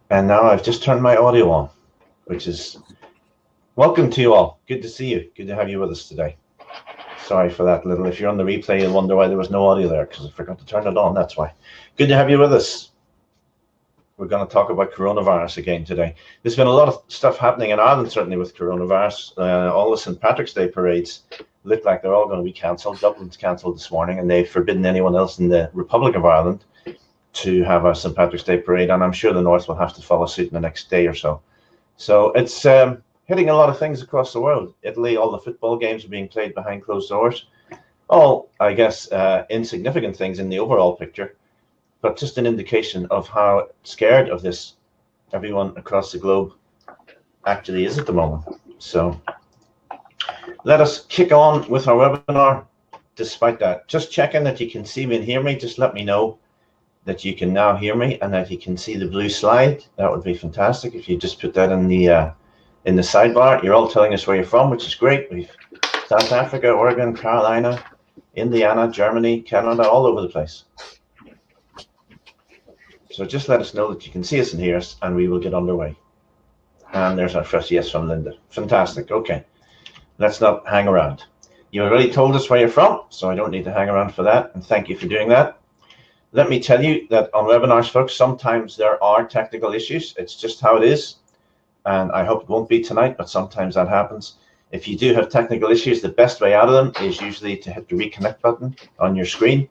And now I've just turned my audio on, which is welcome to you all. Good to see you. Good to have you with us today. Sorry for that little. If you're on the replay, you'll wonder why there was no audio there because I forgot to turn it on. That's why. Good to have you with us. We're going to talk about coronavirus again today. There's been a lot of stuff happening in Ireland, certainly with coronavirus. All the St. Patrick's Day parades look like they're all going to be cancelled. Dublin's cancelled this morning, and they've forbidden anyone else in the Republic of Ireland to have a St. Patrick's Day parade, and I'm sure the North will have to follow suit in the next day or so. So it's hitting a lot of things across the world. Italy, all the football games are being played behind closed doors. All, I guess, insignificant things in the overall picture, but just an indication of how scared of this everyone across the globe actually is at the moment. So let us kick on with our webinar. Despite that, just checking that you can see me and hear me. Just let me know that you can now hear me and that you can see the blue slide. That would be fantastic if you just put that in the sidebar. You're all telling us where you're from, which is great. We've South Africa, Oregon, Carolina, Indiana, Germany, Canada, all over the place. So just let us know that you can see us and hear us, and we will get underway. And there's our first yes from Linda. Fantastic. Okay, let's not hang around. You already told us where you're from, so I don't need to hang around for that, and thank you for doing that. Let me tell you that on webinars, folks, sometimes there are technical issues. It's just how it is, and I hope it won't be tonight, but sometimes that happens. If you do have technical issues, the best way out of them is usually to hit the reconnect button on your screen.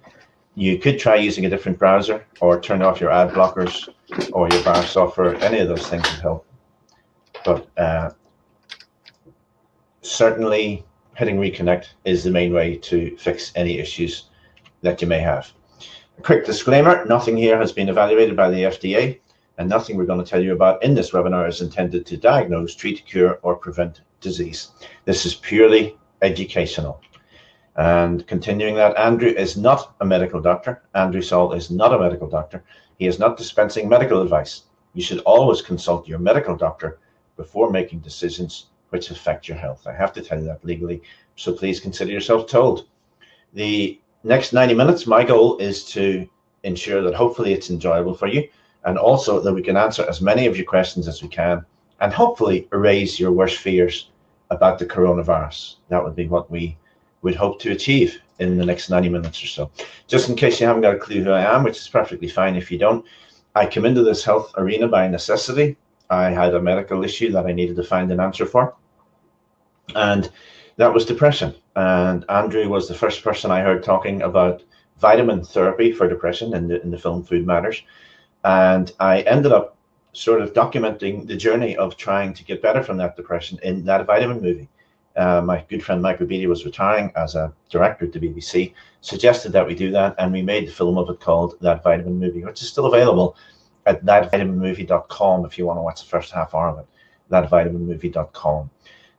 You could try using a different browser or turn off your ad blockers or your bar software. Any of those things would help. But certainly hitting reconnect is the main way to fix any issues that you may have. A quick disclaimer, nothing here has been evaluated by the FDA, and nothing we're going to tell you about in this webinar is intended to diagnose, treat, cure, or prevent disease. This is purely educational. And continuing that, Andrew is not a medical doctor. Andrew Saul is not a medical doctor. He is not dispensing medical advice. You should always consult your medical doctor before making decisions which affect your health. I have to tell you that legally, so please consider yourself told. The next 90 minutes, my goal is to ensure that hopefully it's enjoyable for you, and also that we can answer as many of your questions as we can, and hopefully erase your worst fears about the coronavirus. That would be what we would hope to achieve in the next 90 minutes or so. Just in case you haven't got a clue who I am, which is perfectly fine if you don't, I came into this health arena by necessity. I had a medical issue that I needed to find an answer for, and that was depression. And Andrew was the first person I heard talking about vitamin therapy for depression in the film Food Matters. And I ended up sort of documenting the journey of trying to get better from that depression in that vitamin movie. My good friend Michael Beattie was retiring as a director at the BBC, suggested that we do that, and we made the film of it called That Vitamin Movie, which is still available at thatvitaminmovie.com if you want to watch the first half hour of it, thatvitaminmovie.com.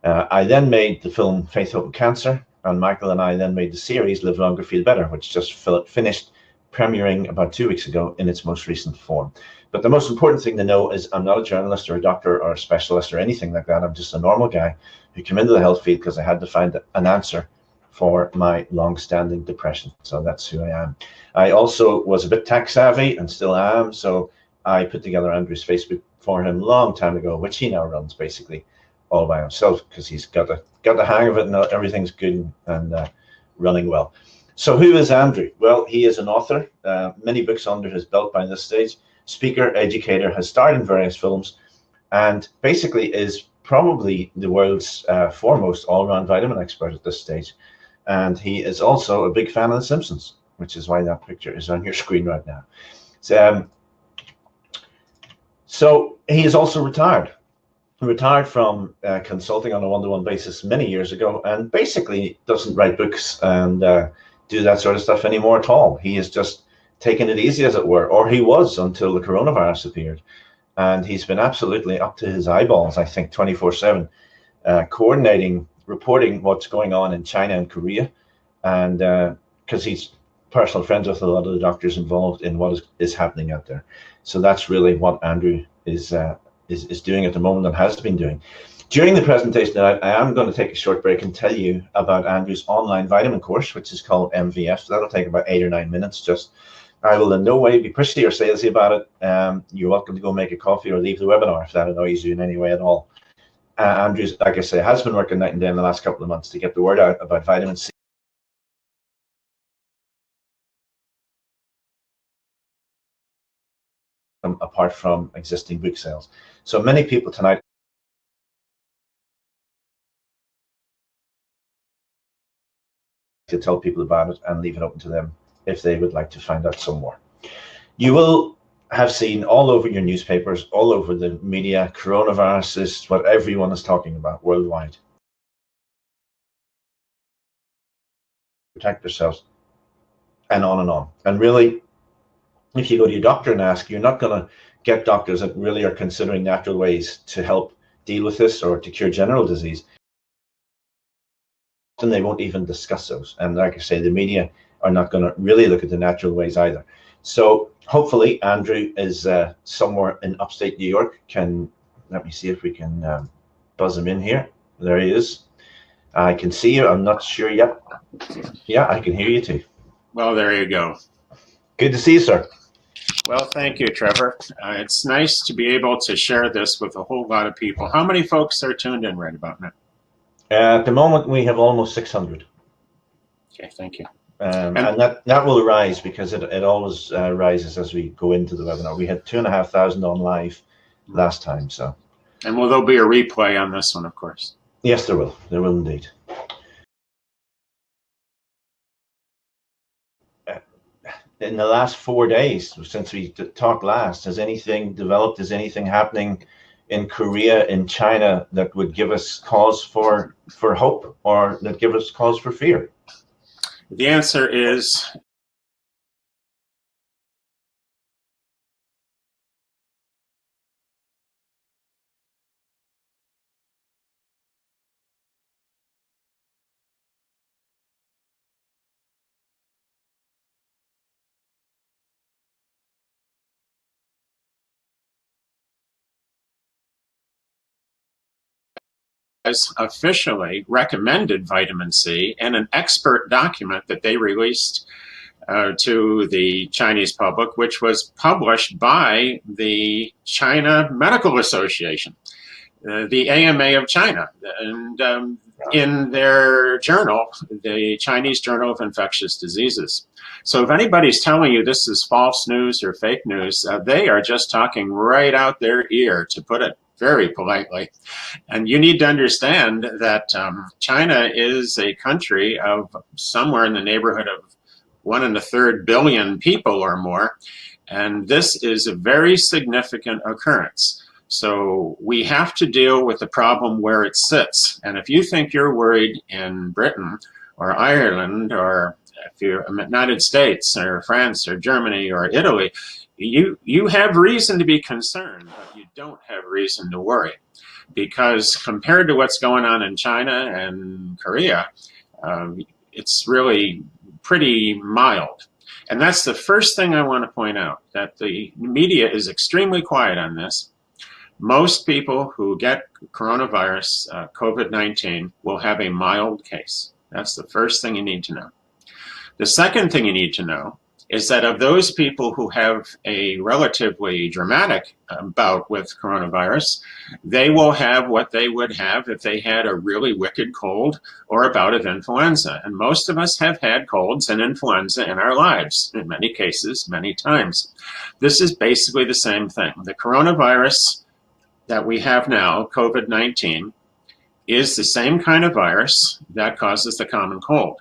I then made the film Faith, Hope and Cancer, and Michael and I then made the series Live Longer, Feel Better, which just finished premiering about 2 weeks ago in its most recent form. But the most important thing to know is I'm not a journalist or a doctor or a specialist or anything like that. I'm just a normal guy who came into the health field because I had to find an answer for my long-standing depression. So that's who I am. I also was a bit tech savvy and still am. So I put together Andrew's Facebook for him a long time ago, which he now runs basically all by himself because he's got the hang of it and everything's good and running well. So who is Andrew? Well, he is an author, many books under his belt by this stage, speaker, educator, has starred in various films, and basically is probably the world's foremost all-round vitamin expert at this stage. And he is also a big fan of The Simpsons, which is why that picture is on your screen right now. So he is also retired. He retired from consulting on a one-to-one basis many years ago, and basically doesn't write books and do that sort of stuff anymore at all. He is just taking it easy, as it were, or he was until the coronavirus appeared. And he's been absolutely up to his eyeballs, I think, 24/7, coordinating, reporting what's going on in China and Korea, and because he's personal friends with a lot of the doctors involved in what is happening out there. So that's really what Andrew is doing at the moment and has been doing. During the presentation, I am going to take a short break and tell you about Andrew's online vitamin course, which is called MVF. That'll take about 8 or 9 minutes just. I will in no way be pushy or salesy about it. You're welcome to go make a coffee or leave the webinar if that annoys you in any way at all. Andrew's, like I say, has been working night and day in the last couple of months to get the word out about vitamin C. Apart from existing book sales. So many people tonight to tell people about it and leave it open to them if they would like to find out some more. You will have seen all over your newspapers, all over the media, coronavirus is what everyone is talking about worldwide. Protect yourselves, and on and on. And really, if you go to your doctor and ask, you're not going to get doctors that really are considering natural ways to help deal with this or to cure general disease. And they won't even discuss those. And like I say, the media are not going to really look at the natural ways either. So hopefully Andrew is somewhere in upstate New York. Let me see if we can buzz him in here. There he is. I can see you. I'm not sure yet. Yeah, I can hear you too. Well, there you go. Good to see you, sir. Well, thank you, Trevor. It's nice to be able to share this with a whole lot of people. How many folks are tuned in right about now? At the moment, we have almost 600. Okay, thank you. And that will rise because it always rises as we go into the webinar. We had 2,500 on live last time. So. And will there be a replay on this one, of course? Yes, there will. There will indeed. In the last 4 days since we talked last, has anything developed? Is anything happening in Korea, in China, that would give us cause for hope or that give us cause for fear? The answer is officially recommended vitamin C in an expert document that they released to the Chinese public, which was published by the China Medical Association, the AMA of China, and in their journal, the Chinese Journal of Infectious Diseases. So if anybody's telling you this is false news or fake news, they are just talking right out their ear, to put it very politely. And you need to understand that China is a country of somewhere in the neighborhood of 1.33 billion people or more. And this is a very significant occurrence. So we have to deal with the problem where it sits. And if you think you're worried in Britain or Ireland, or if you're in the United States or France or Germany or Italy, you have reason to be concerned, but you don't have reason to worry. Because compared to what's going on in China and Korea, it's really pretty mild. And that's the first thing I want to point out, that the media is extremely quiet on this. Most people who get coronavirus, COVID-19, will have a mild case. That's the first thing you need to know. The second thing you need to know is that of those people who have a relatively dramatic bout with coronavirus, they will have what they would have if they had a really wicked cold or a bout of influenza. And most of us have had colds and influenza in our lives, in many cases, many times. This is basically the same thing. The coronavirus that we have now, COVID-19, is the same kind of virus that causes the common cold.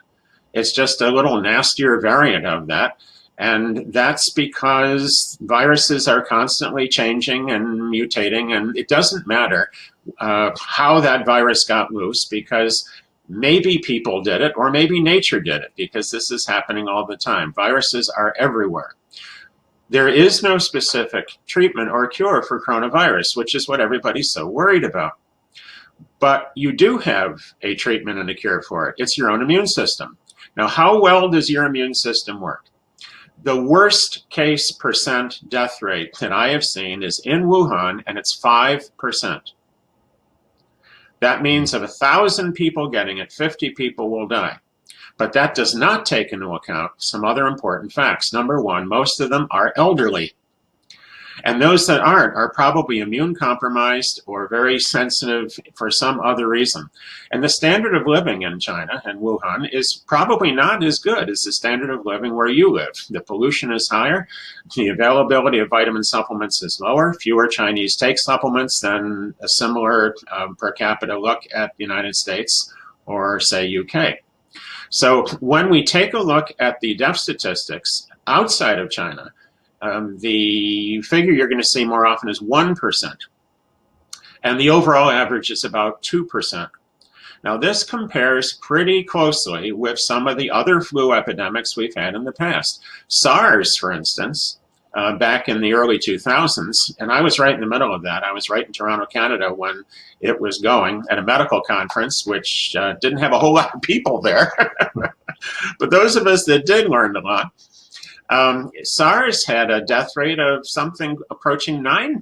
It's just a little nastier variant of that. And that's because viruses are constantly changing and mutating, and it doesn't matter how that virus got loose, because maybe people did it or maybe nature did it, because this is happening all the time. Viruses are everywhere. There is no specific treatment or cure for coronavirus, which is what everybody's so worried about. But you do have a treatment and a cure for it. It's your own immune system. Now, how well does your immune system work? The worst case percent death rate that I have seen is in Wuhan, and it's 5%. That means of 1,000 people getting it, 50 people will die. But that does not take into account some other important facts. Number one, most of them are elderly. And those that aren't are probably immune compromised or very sensitive for some other reason. And the standard of living in China and Wuhan is probably not as good as the standard of living where you live. The pollution is higher, the availability of vitamin supplements is lower, fewer Chinese take supplements than a similar per capita look at the United States or say UK. So when we take a look at the death statistics outside of China, the figure you're going to see more often is 1%. And the overall average is about 2%. Now, this compares pretty closely with some of the other flu epidemics we've had in the past. SARS, for instance, back in the early 2000s, and I was right in the middle of that. I was right in Toronto, Canada, when it was going at a medical conference, which didn't have a whole lot of people there. But those of us that did learned a lot. SARS had a death rate of something approaching 9%.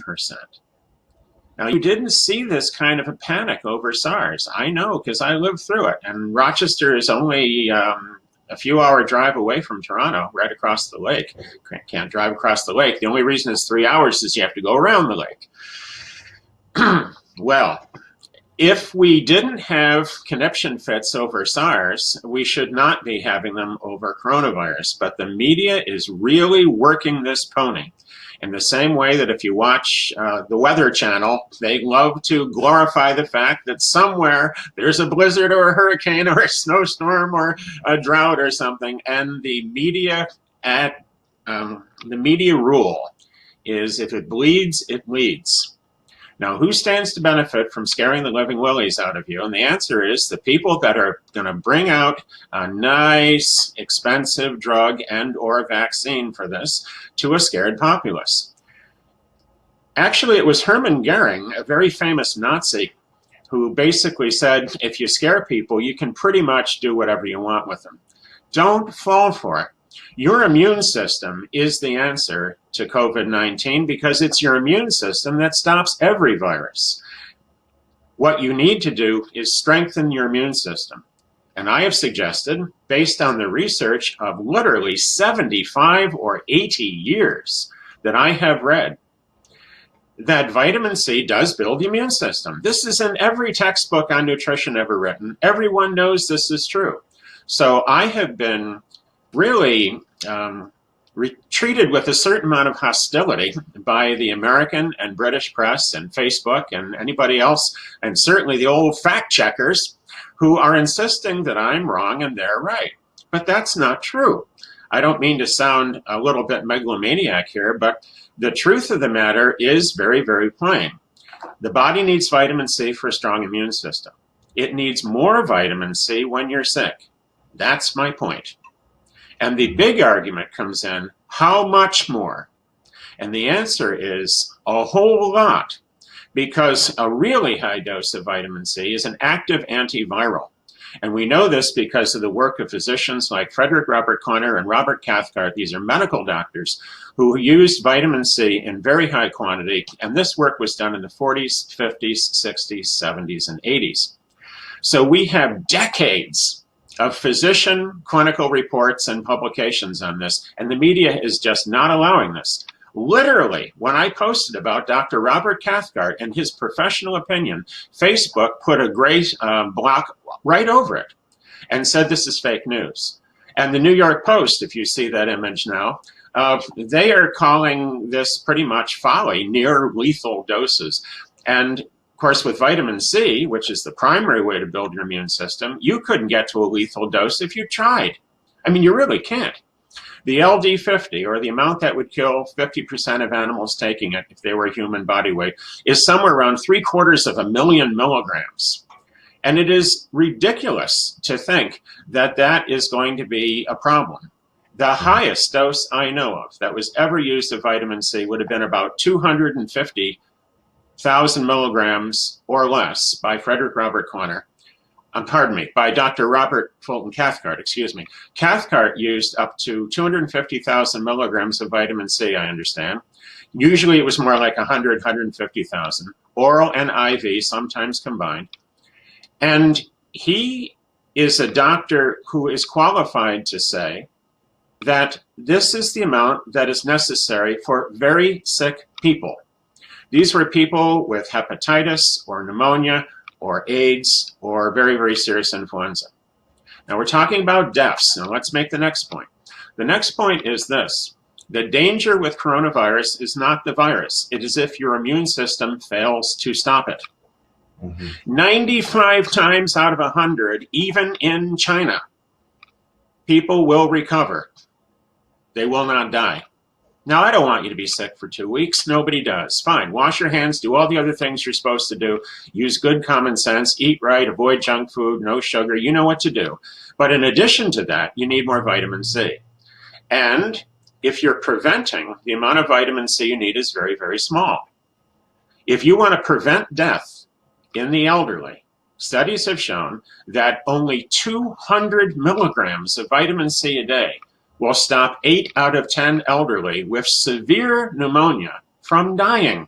Now, you didn't see this kind of a panic over SARS. I know, because I lived through it. And Rochester is only a few-hour drive away from Toronto, right across the lake. Can't drive across the lake. The only reason it's 3 hours is you have to go around the lake. Well, if we didn't have conniption fits over SARS, we should not be having them over coronavirus. But the media is really working this pony in the same way that if you watch the Weather Channel, they love to glorify the fact that somewhere there's a blizzard or a hurricane or a snowstorm or a drought or something. And the media rule is if it bleeds, it leads. Now, who stands to benefit from scaring the living willies out of you? And the answer is the people that are going to bring out a nice, expensive drug and or vaccine for this to a scared populace. Actually, it was Hermann Goering, a very famous Nazi, who basically said, if you scare people, you can pretty much do whatever you want with them. Don't fall for it. Your immune system is the answer to COVID-19 because it's your immune system that stops every virus. What you need to do is strengthen your immune system. And I have suggested, based on the research of literally 75 or 80 years that I have read, that vitamin C does build the immune system. This is in every textbook on nutrition ever written. Everyone knows this is true. So I have been really treated with a certain amount of hostility by the American and British press and Facebook and anybody else, and certainly the old fact checkers who are insisting that I'm wrong and they're right. But that's not true. I don't mean to sound a little bit megalomaniac here, but the truth of the matter is very, very plain. The body needs vitamin C for a strong immune system. It needs more vitamin C when you're sick. That's my point. And the big argument comes in, how much more? And the answer is a whole lot, because a really high dose of vitamin C is an active antiviral. And we know this because of the work of physicians like Frederick Robert Conner and Robert Cathcart. These are medical doctors who used vitamin C in very high quantity. And this work was done in the 40s, 50s, 60s, 70s, and 80s. So we have decades of physician clinical reports and publications on this, and the media is just not allowing this. Literally, when I posted about Dr. Robert Cathcart and his professional opinion, Facebook put a gray block right over it and said this is fake news. And the New York Post, if you see that image now, they are calling this pretty much folly, near lethal doses. And of course, with vitamin C, which is the primary way to build your immune system, you couldn't get to a lethal dose if you tried. I mean, you really can't. The LD50, or the amount that would kill 50% of animals taking it if they were human body weight, is somewhere around 750,000 milligrams. And it is ridiculous to think that that is going to be a problem. The highest dose I know of that was ever used of vitamin C would have been about 250,000 milligrams or less by Frederick Robert Conner. By Dr. Robert Fulton Cathcart, excuse me. Cathcart used up to 250,000 milligrams of vitamin C, I understand. Usually it was more like 100, 150,000, oral and IV, sometimes combined. And he is a doctor who is qualified to say that this is the amount that is necessary for very sick people. These were people with hepatitis or pneumonia or AIDS or very, very serious influenza. Now we're talking about deaths. Now let's make the next point. The next point is this. The danger with coronavirus is not the virus. It is if your immune system fails to stop it. 95 times out of 100, even in China, people will recover. They will not die. Now, I don't want you to be sick for 2 weeks. Nobody does. Fine. Wash your hands. Do all the other things you're supposed to do. Use good common sense. Eat right. Avoid junk food. No sugar. You know what to do. But in addition to that, you need more vitamin C. And if you're preventing, the amount of vitamin C you need is very, very small. If you want to prevent death in the elderly, studies have shown that only 200 milligrams of vitamin C a day will stop 8 out of 10 elderly with severe pneumonia from dying.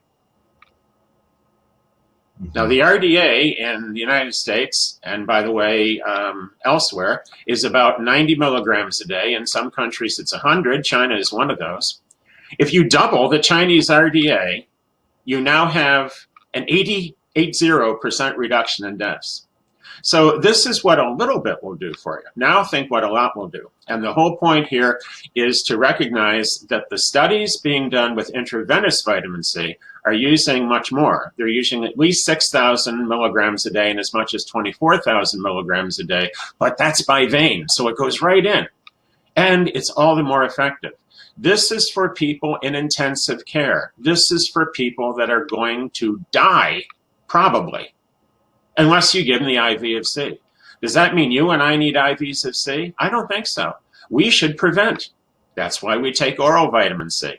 Now, the RDA in the United States, and by the way, elsewhere, is about 90 milligrams a day. In some countries, it's 100. China is one of those. If you double the Chinese RDA, you now have an 80% reduction in deaths. So this is what a little bit will do for you. Now think what a lot will do. And the whole point here is to recognize that the studies being done with intravenous vitamin C are using much more. They're using at least 6,000 milligrams a day and as much as 24,000 milligrams a day, but that's by vein, so it goes right in. And it's all the more effective. This is for people in intensive care. This is for people that are going to die, probably, unless you give them the IV of C. Does that mean you and I need IVs of C? I don't think so. We should prevent. That's why we take oral vitamin C.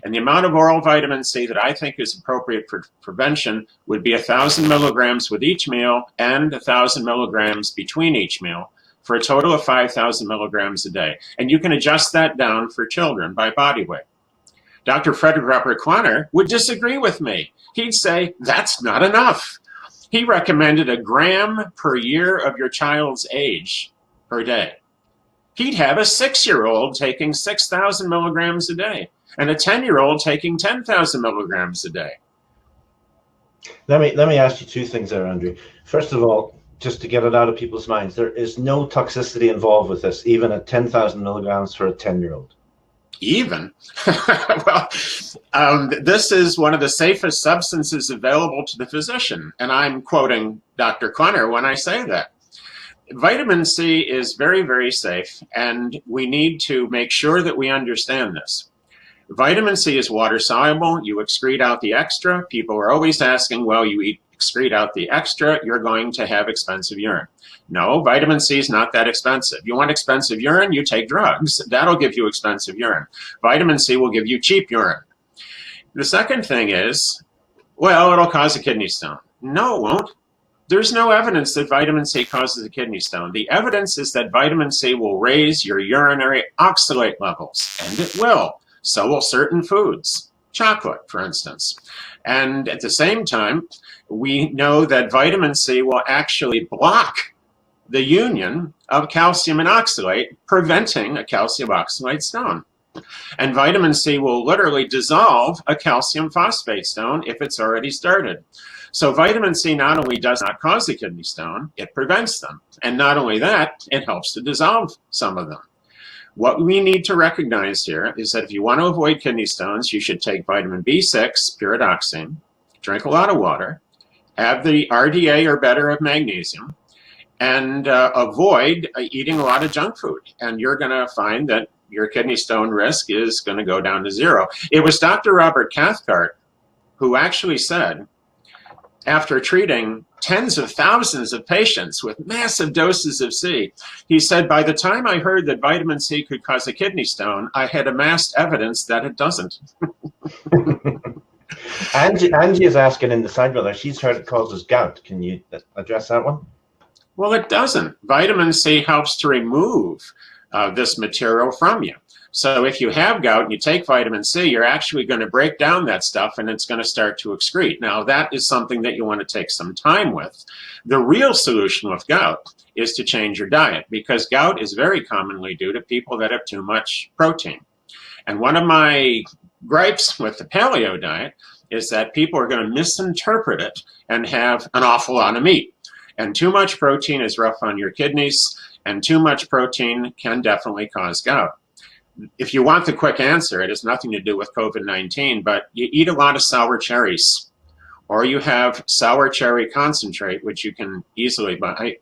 And the amount of oral vitamin C that I think is appropriate for prevention would be 1,000 milligrams with each meal and 1,000 milligrams between each meal for a total of 5,000 milligrams a day. And you can adjust that down for children by body weight. Dr. Frederick Robert-Quanner would disagree with me. He'd say, that's not enough. He recommended 1 gram per year of your child's age per day. He'd have a 6-year-old taking 6,000 milligrams a day and a 10-year-old taking 10,000 milligrams a day. Let me ask you 2 things there, Andrew. First of all, just to get it out of people's minds, there is no toxicity involved with this, even at 10,000 milligrams for a 10-year-old. Even? Well, this is one of the safest substances available to the physician. And I'm quoting Dr. Quanner when I say that. Vitamin C is very, very safe, and we need to make sure that we understand this. Vitamin C is water soluble. You excrete out the extra. People are always asking, well, you excrete out the extra, you're going to have expensive urine. No, vitamin C is not that expensive. You want expensive urine, you take drugs. That'll give you expensive urine. Vitamin C will give you cheap urine. The second thing is, well, it'll cause a kidney stone. No, it won't. There's no evidence that vitamin C causes a kidney stone. The evidence is that vitamin C will raise your urinary oxalate levels, and it will. So will certain foods, chocolate, for instance. And at the same time, we know that vitamin C will actually block the union of calcium and oxalate, preventing a calcium oxalate stone. And vitamin C will literally dissolve a calcium phosphate stone if it's already started. So vitamin C not only does not cause a kidney stone, it prevents them. And not only that, it helps to dissolve some of them. What we need to recognize here is that if you want to avoid kidney stones, you should take vitamin B6, pyridoxine, drink a lot of water, have the RDA or better of magnesium, and avoid eating a lot of junk food. And you're going to find that your kidney stone risk is going to go down to 0. It was Dr. Robert Cathcart who actually said, after treating tens of thousands of patients with massive doses of C, he said, by the time I heard that vitamin C could cause a kidney stone, I had amassed evidence that it doesn't. Angie is asking in the side whether she's heard it causes gout. Can you address that one? Well, it doesn't. Vitamin C helps to remove this material from you. So if you have gout and you take vitamin C, you're actually going to break down that stuff and it's going to start to excrete. Now, that is something that you want to take some time with. The real solution with gout is to change your diet, because gout is very commonly due to people that have too much protein. And one of my gripes with the paleo diet is that people are going to misinterpret it and have an awful lot of meat. And too much protein is rough on your kidneys, and too much protein can definitely cause gout. If you want the quick answer, it has nothing to do with COVID-19, but you eat a lot of sour cherries, or you have sour cherry concentrate, which you can easily buy,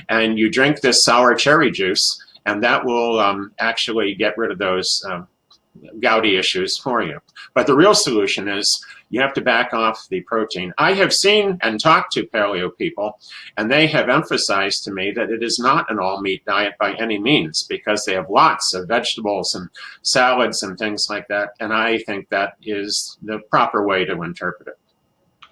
and you drink this sour cherry juice, and that will actually get rid of those gouty issues for you. But the real solution is you have to back off the protein. I have seen and talked to paleo people, and they have emphasized to me that it is not an all-meat diet by any means, because they have lots of vegetables and salads and things like that, and I think that is the proper way to interpret it.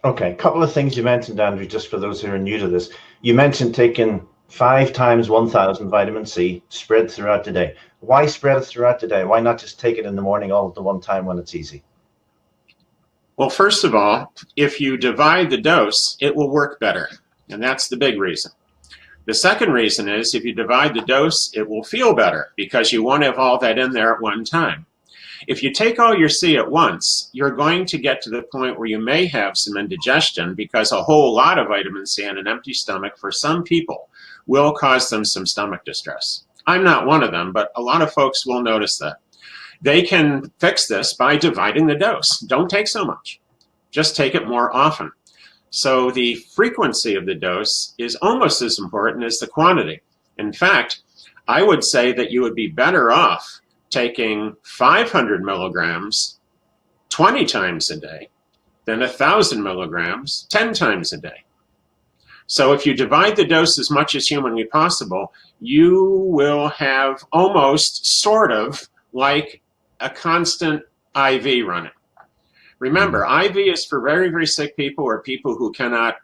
Okay, a couple of things you mentioned, Andrew, just for those who are new to this. You mentioned taking 5 times 1,000 vitamin C spread throughout the day. Why spread it throughout the day? Why not just take it in the morning all at the one time when it's easy? Well, first of all, if you divide the dose, it will work better. And that's the big reason. The second reason is if you divide the dose, it will feel better, because you won't have all that in there at one time. If you take all your C at once, you're going to get to the point where you may have some indigestion, because a whole lot of vitamin C on an empty stomach for some people will cause them some stomach distress. I'm not one of them, but a lot of folks will notice that. They can fix this by dividing the dose. Don't take so much. Just take it more often. So the frequency of the dose is almost as important as the quantity. In fact, I would say that you would be better off taking 500 milligrams 20 times a day than 1,000 milligrams 10 times a day. So if you divide the dose as much as humanly possible, you will have almost sort of like a constant IV running. Remember, IV is for very, very sick people, or people who cannot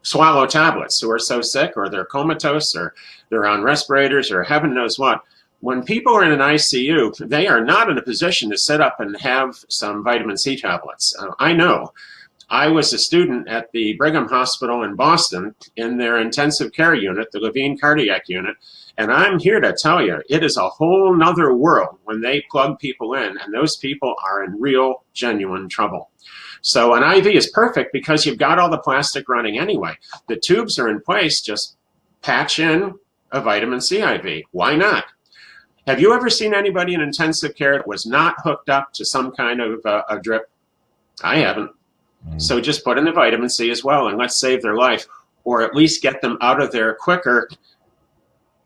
swallow tablets, who are so sick, or they're comatose, or they're on respirators, or heaven knows what. When people are in an ICU, they are not in a position to sit up and have some vitamin C tablets. I know. I was a student at the Brigham Hospital in Boston in their intensive care unit, the Levine Cardiac Unit, and I'm here to tell you, it is a whole nother world when they plug people in, and those people are in real, genuine trouble. So an IV is perfect because you've got all the plastic running anyway. The tubes are in place, just patch in a vitamin C IV. Why not? Have you ever seen anybody in intensive care that was not hooked up to some kind of a drip? I haven't. So just put in the vitamin C as well, and let's save their life, or at least get them out of there quicker.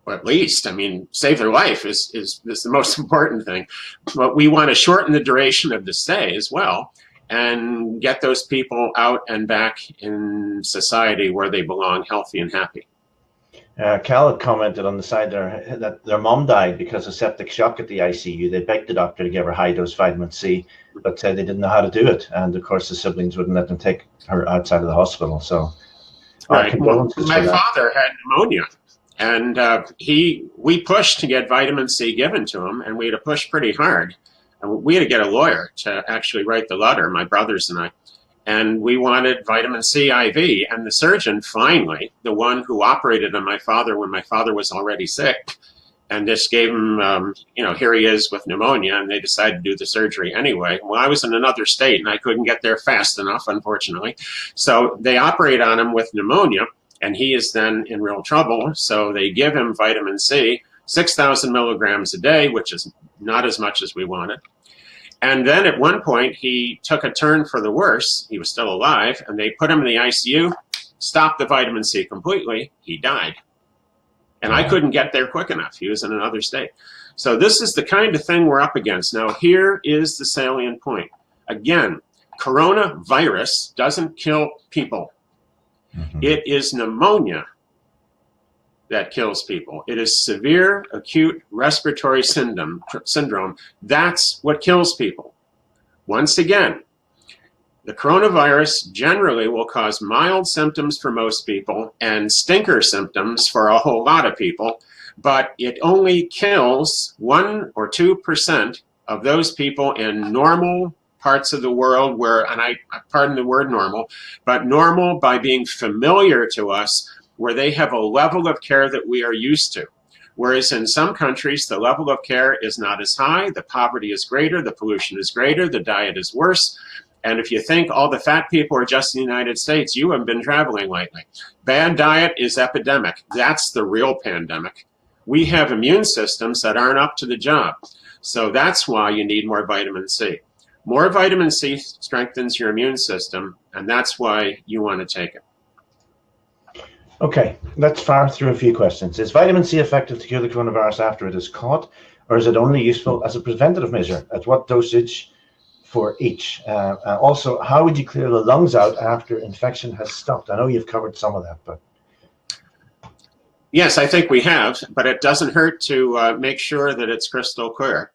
Or at least, I mean, save their life is the most important thing. But we want to shorten the duration of the stay as well, and get those people out and back in society where they belong, healthy and happy. Cal had commented on the side there that their mom died because of septic shock at the ICU. They begged the doctor to give her high-dose vitamin C, but they didn't know how to do it. And of course, the siblings wouldn't let them take her outside of the hospital. So, right. Well, my father had pneumonia, and we pushed to get vitamin C given to him, and we had to push pretty hard. And we had to get a lawyer to actually write the letter, my brothers and I. And we wanted vitamin C IV, and the surgeon finally, the one who operated on my father when my father was already sick, and just gave him, here he is with pneumonia, and they decided to do the surgery anyway. Well, I was in another state, and I couldn't get there fast enough, unfortunately. So they operate on him with pneumonia, and he is then in real trouble. So they give him vitamin C, 6,000 milligrams a day, which is not as much as we wanted. And then at one point, he took a turn for the worse. He was still alive, and they put him in the ICU, stopped the vitamin C completely. He died. And I couldn't get there quick enough. He was in another state. So this is the kind of thing we're up against. Now, here is the salient point. Again, coronavirus doesn't kill people. It is pneumonia that kills people. It is severe acute respiratory syndrome. That's what kills people. Once again, the coronavirus generally will cause mild symptoms for most people and stinker symptoms for a whole lot of people. but it only kills 1 or 2% of those people in normal parts of the world where, and I pardon the word normal, but normal by being familiar to us, where they have a level of care that we are used to. Whereas in some countries, the level of care is not as high, the poverty is greater, the pollution is greater, the diet is worse. And if you think all the fat people are just in the United States, you haven't been traveling lately. Bad diet is epidemic. That's the real pandemic. We have immune systems that aren't up to the job. So that's why you need more vitamin C. More vitamin C strengthens your immune system, and that's why you want to take it. Okay, let's fire through a few questions. Is vitamin C effective to cure the coronavirus after it is caught, or is it only useful as a preventative measure? At what dosage for each? Also, how would you clear the lungs out after infection has stopped? I know you've covered some of that, but... Yes, I think we have, but it doesn't hurt to make sure that it's crystal clear.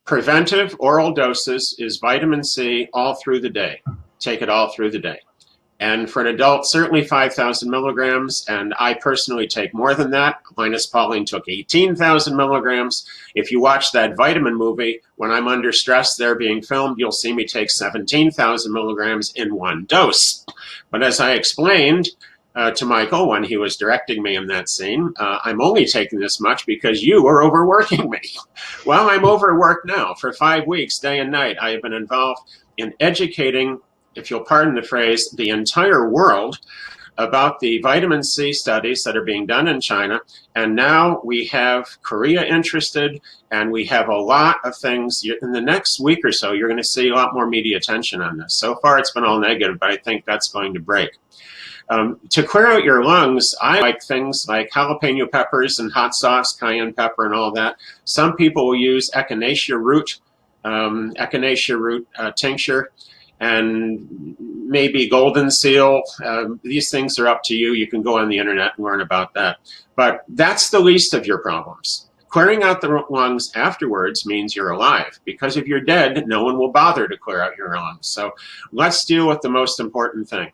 Preventive oral doses is vitamin C all through the day. Take it all through the day. And for an adult, certainly 5,000 milligrams, and I personally take more than that. Linus Pauling took 18,000 milligrams. If you watch that vitamin movie, when I'm under stress, they're being filmed, you'll see me take 17,000 milligrams in one dose. But as I explained to Michael when he was directing me in that scene, I'm only taking this much because you are overworking me. Well, I'm overworked now. For 5 weeks, day and night, I have been involved in educating, if you'll pardon the phrase, the entire world about the vitamin C studies that are being done in China. And now we have Korea interested, and we have a lot of things. In the next week or so, you're going to see a lot more media attention on this. So far, it's been all negative, but I think that's going to break. To clear out your lungs, I like things like jalapeno peppers and hot sauce, cayenne pepper and all that. Some people will use echinacea root tincture, and maybe golden seal. These things are up to you. You can go on the internet and learn about that. But that's the least of your problems. Clearing out the lungs afterwards means you're alive, because if you're dead, no one will bother to clear out your lungs. So let's deal with the most important thing.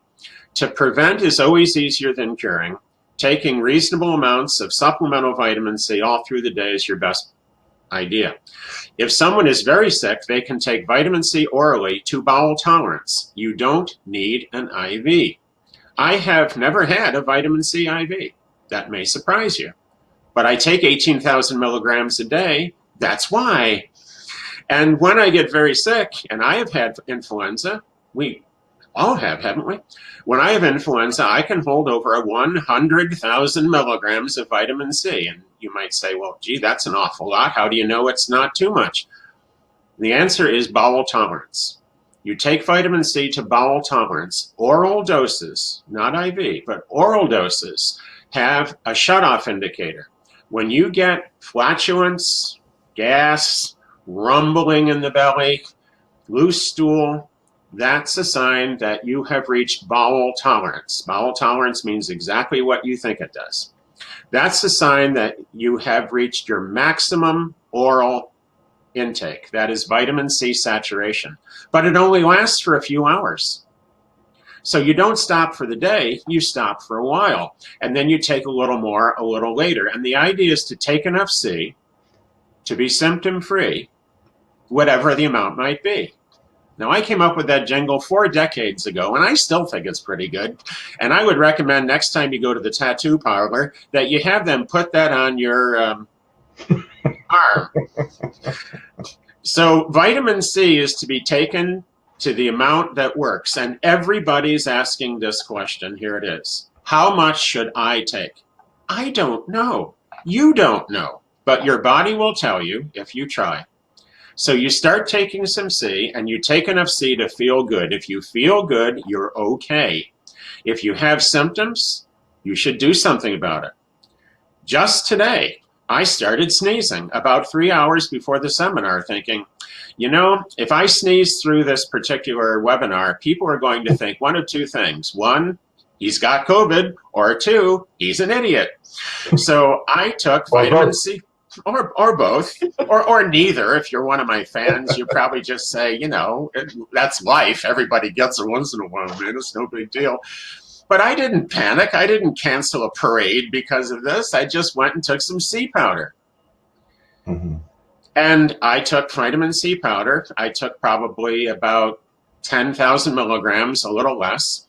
To prevent is always easier than curing. Taking reasonable amounts of supplemental vitamin C all through the day is your best idea. If someone is very sick, they can take vitamin C orally to bowel tolerance. You don't need an IV. I have never had a vitamin C IV. That may surprise you. But I take 18,000 milligrams a day. That's why. And when I get very sick, and I have had influenza, we all have, haven't we? When I have influenza, I can hold over 100,000 milligrams of vitamin C. And you might say, well, gee, that's an awful lot. How do you know it's not too much? The answer is bowel tolerance. You take vitamin C to bowel tolerance. Oral doses, not IV, but oral doses have a shutoff indicator. When you get flatulence, gas, rumbling in the belly, loose stool, that's a sign that you have reached bowel tolerance. Bowel tolerance means exactly what you think it does. That's a sign that you have reached your maximum oral intake. That is vitamin C saturation. But it only lasts for a few hours. So you don't stop for the day, you stop for a while. And then you take a little more a little later. And the idea is to take enough C to be symptom-free, whatever the amount might be. Now, I came up with that jingle 4 decades ago, and I still think it's pretty good. And I would recommend next time you go to the tattoo parlor that you have them put that on your arm. So vitamin C is to be taken to the amount that works. And everybody's asking this question. Here it is. How much should I take? I don't know. You don't know. But your body will tell you if you try. So you start taking some C, and you take enough C to feel good. If you feel good, you're okay. If you have symptoms, you should do something about it. Just today, I started sneezing about 3 hours before the seminar, thinking, you know, if I sneeze through this particular webinar, people are going to think one of two things. One, he's got COVID, or two, he's an idiot. So I took vitamin C. Or both, or neither. If you're one of my fans, you probably just say, you know, that's life. Everybody gets it once in a while, man. It's no big deal. But I didn't panic. I didn't cancel a parade because of this. I just went and took some C powder. Mm-hmm. And I took vitamin C powder. I took probably about 10,000 milligrams, a little less,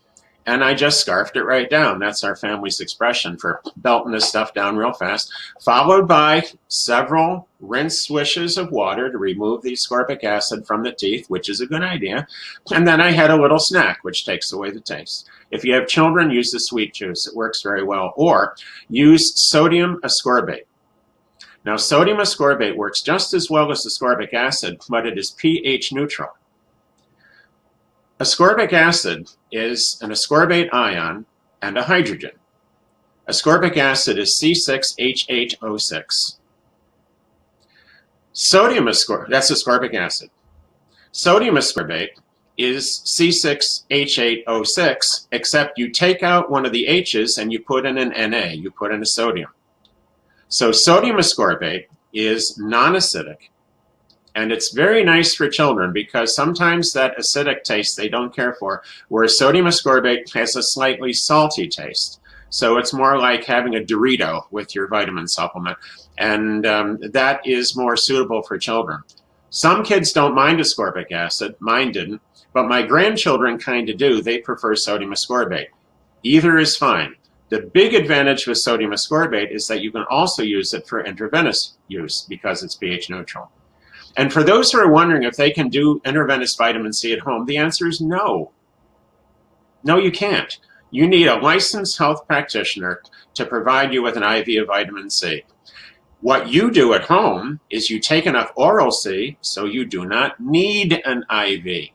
and I just scarfed it right down. That's our family's expression for belting this stuff down real fast, followed by several rinse swishes of water to remove the ascorbic acid from the teeth, which is a good idea. And then I had a little snack, which takes away the taste. If you have children, use the sweet juice. It works very well. Or use sodium ascorbate. Now, sodium ascorbate works just as well as ascorbic acid, but it is pH neutral. Ascorbic acid is an ascorbate ion and a hydrogen. Ascorbic acid is C6H8O6. Sodium ascorbate, that's ascorbic acid. Sodium ascorbate is C6H8O6, except you take out one of the H's and you put in an Na, you put in a sodium. So sodium ascorbate is non-acidic, and it's very nice for children because sometimes that acidic taste they don't care for, whereas sodium ascorbate has a slightly salty taste. So it's more like having a Dorito with your vitamin supplement, and that is more suitable for children. Some kids don't mind ascorbic acid, mine didn't, but my grandchildren kind of do. They prefer sodium ascorbate. Either is fine. The big advantage with sodium ascorbate is that you can also use it for intravenous use because it's pH neutral. And for those who are wondering if they can do intravenous vitamin C at home, the answer is no. No, you can't. You need a licensed health practitioner to provide you with an IV of vitamin C. What you do at home is you take enough oral C so you do not need an IV.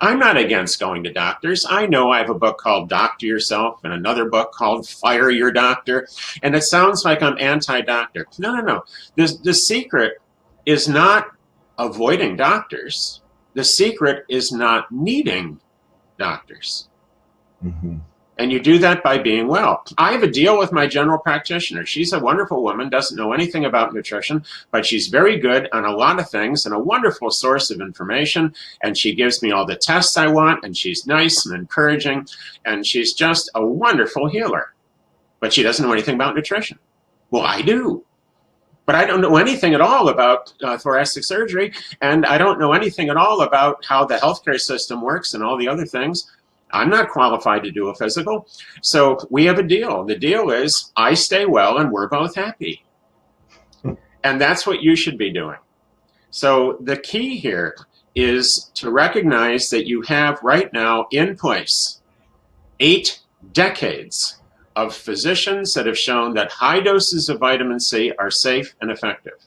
I'm not against going to doctors. I know I have a book called Doctor Yourself and another book called Fire Your Doctor, and it sounds like I'm anti-doctor. No. The secret is not avoiding doctors. The secret is not needing doctors. Mm-hmm. And you do that by being well. I have a deal with my general practitioner. She's a wonderful woman, doesn't know anything about nutrition, but she's very good on a lot of things and a wonderful source of information. And she gives me all the tests I want, and she's nice and encouraging, and she's just a wonderful healer. But she doesn't know anything about nutrition. Well, I do. But I don't know anything at all about thoracic surgery, and I don't know anything at all about how the healthcare system works and all the other things. I'm not qualified to do a physical. So we have a deal. The deal is I stay well and we're both happy. And that's what you should be doing. So the key here is to recognize that you have right now in place 8 decades of physicians that have shown that high doses of vitamin C are safe and effective.